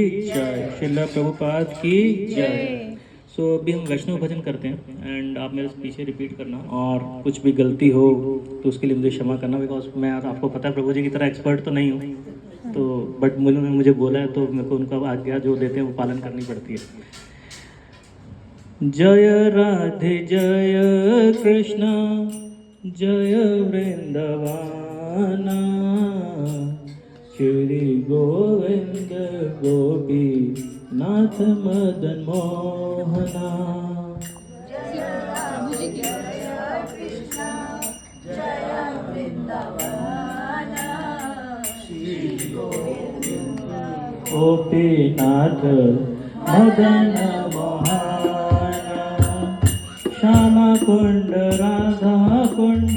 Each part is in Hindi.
जय श्रील प्रभुपाद की जय। सो अभी हम वैष्णव भजन करते हैं एंड आप मेरे पीछे रिपीट करना, और कुछ भी गलती हो तो उसके लिए मुझे क्षमा करना, बिकॉज मैं आपको पता है प्रभु जी की तरह एक्सपर्ट तो नहीं हूँ, तो बट उन्होंने मुझे बोला है तो मेरे को उनका आज्ञा जो देते हैं वो पालन करनी पड़ती है। जय राधे जय कृष्ण जय वृंदवाना, श्री गोविंद गोपी नाथ मदन मोहना। गोपीनाथ मदन मोहना, श्यामा कुंड राधा कुंड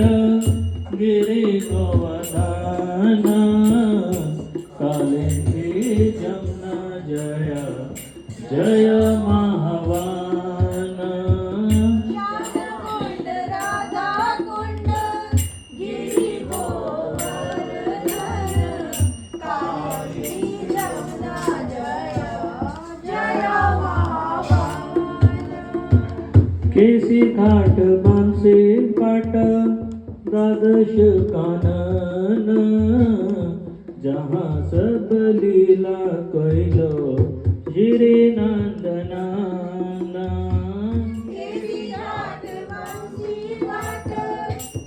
गिरि गोवर्धना, कालिंदी जमुना जय जय महावाना। कुंड राधा कुंड गिरि गोवर्धन, कालिंदी जमुना जय जय महावाना। केसी घाट बांसे पाट द्वादश कानन, जहाँ सब लीला कैलो श्री नंदना। केसी घाट बंसी घाट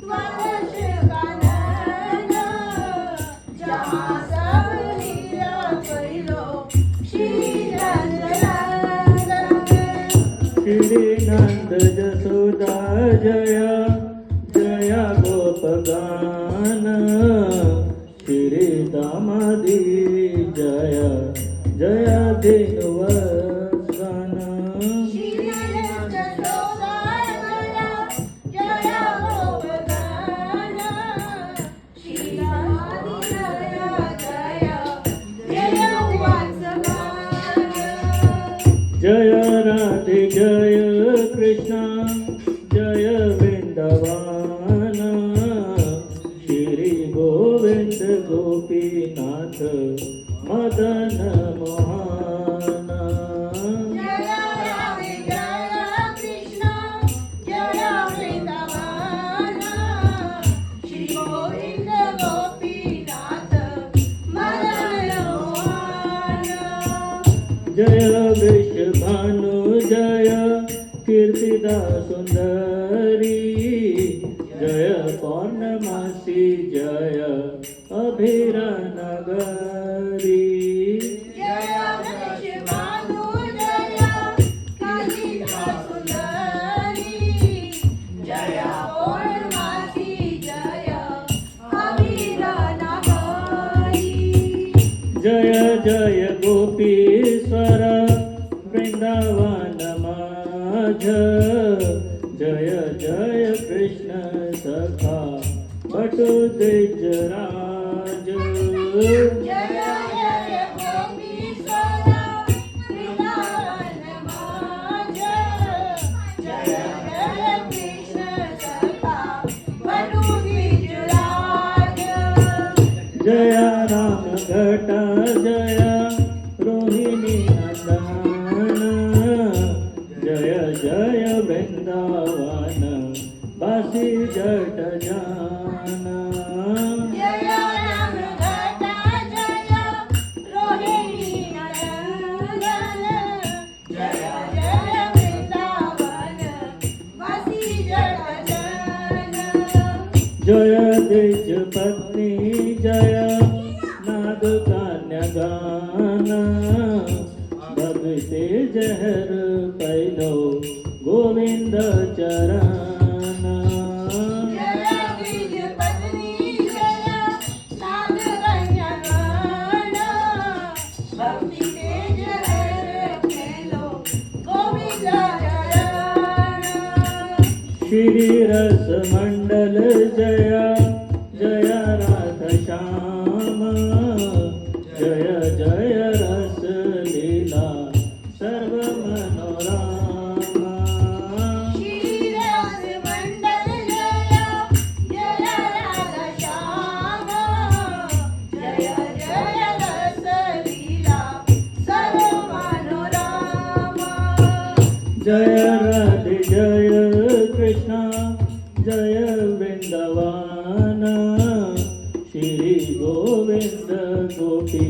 द्वादश कानन, जहाँ सब लीला कैलो श्री नंदनंदन। श्री नंद जसोदा जय जय गोपगान, श्री दामादी जय जय धेनुवसन। श्री नंद जसोदा जय जय गोपगान, श्री दामादी जय जय धेनुवसन। जय राधे जय कृष्ण जय वृंदवान, श्री गोविंद गोपीनाथ मदन मोहना। जय राधे जय कृष्ण जय वृंदावन, श्री गोविंद गोपीनाथ मदन मोहन। जय वृषभानु जय कीर्तिदा सुंदरी, जय पौर्णमासी जय अभिरा नगरी। जय वृषभानु जय कीर्तिदा सुंदरी, जय पौर्णमासी जय अभिरा नगरी। जय जय गोपीश्वर वृंदावन माझ, जय जय कृष्ण सखा बटु द्विजराज। जय जय गोपीश्वर वृंदावन माझ, जय जय कृष्ण सखा बटु द्विजराज। जय राम घट जय रोहिणी नंदन, जय जय वृंदावन बासी जट जाना। जय राम घट जय रोहिणी नंदन, जय जय वृंदावन वासी जट जन। जय द्विज पत्नी जय नाद कन्या भगते जहर पैलो गोविंद चरण। जय द्विज पत्नी जय नाद कन्या भक्ति तेज हर खेलो गोविंद चरण। श्री रस मंडल जय जय राधा श्याम, जय जय रस लीला सर्व मनोरमा। श्री रस मंडल जय जय राधा श्याम, जय जय रस लीला सर्व जय राधे जय कृष्णा जय वृंदावन श्री गोविंद गोपी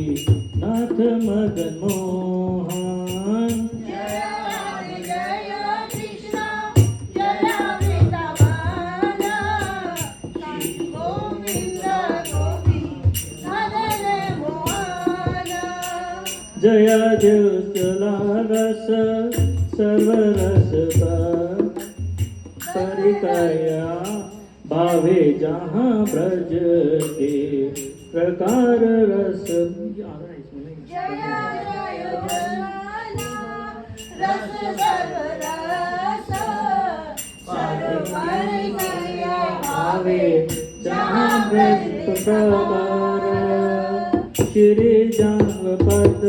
नाथ मदन मोहन जय राधे जय कृष्ण जय वृंदावन श्री गोविंद गोपी मदन मोहन जया ज्योत्सला रस सर्वरस परिकया भावे जहाँ ब्रज के प्रकार रस जय जय रस सर्व रस सर्व परिकया भावे जहाँ ब्रज प्रकार श्री जांग पद